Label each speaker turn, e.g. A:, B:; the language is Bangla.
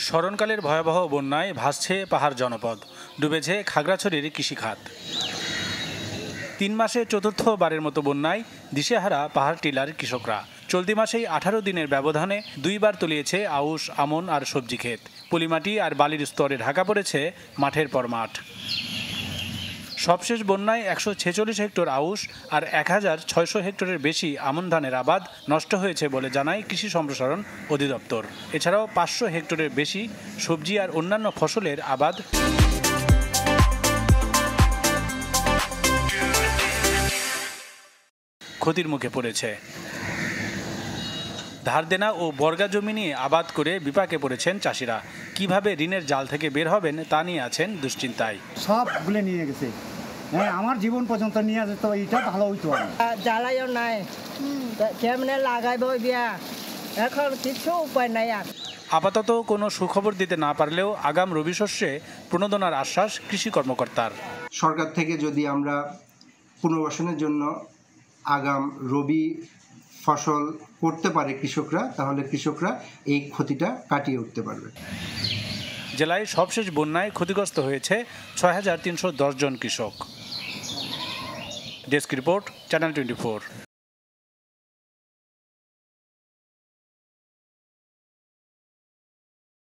A: স্মরণকালের ভয়াবহ বন্যায় ভাসছে পাহাড় জনপদ, ডুবেছে খাগড়াছড়ির কৃষিখাত। ৩ মাসে চতুর্থবারের মতো বন্যায় দিশেহারা পাহাড় টিলার কৃষকরা। চলতি মাসেই ১৮ দিনের ব্যবধানে দুইবার তলিয়েছে আউশ, আমন আর সবজি ক্ষেত। পলিমাটি আর বালির স্তরে ঢাকা পড়েছে মাঠের পর মাঠ। সবশেষ বন্যায় ১৪৬ হেক্টর আউশ আর ১,৬০০ হেক্টরের বেশি আমন ধানের আবাদ নষ্ট হয়েছে বলে জানায় কৃষি সম্প্রসারণ অধিদপ্তর। এছাড়াও ৫০০ হেক্টরের বেশি সবজি আর অন্যান্য ফসলের আবাদ ক্ষতির মুখে পড়েছে। ধার দেনা ও বর্গা জমি নিয়ে আবাদ করে বিপাকে পড়েছেন চাষিরা। কিভাবে ঋণের জাল থেকে বের হবেন তা নিয়ে আছেন দুশ্চিন্তায়।
B: সবগুলো নিয়ে গেছে, আমার জীবন পর্যন্ত নিয়ে যেত, এটা ভালো হইতো।
C: জ্বালাইও নাই, কেমনে লাগাইব দিয়া, এখন কিছু উপায় নাই। আর
A: আপাতত কোনো সুখবর দিতে না পারলেও আগাম রবি শস্যে প্রণোদনার আশ্বাস কৃষি কর্মকর্তার।
D: সরকার থেকে যদি আমরা পুনর্বাসনের জন্য আগাম রবি ফসল করতে পারে কৃষকরা, তাহলে কৃষকরা এই ক্ষতিটা কাটিয়ে উঠতে পারবে।
A: জেলায় সবশেষ বন্যায় ক্ষতিগ্রস্ত হয়েছে ৬,৩১০ জন কৃষক। Desk report, channel 24।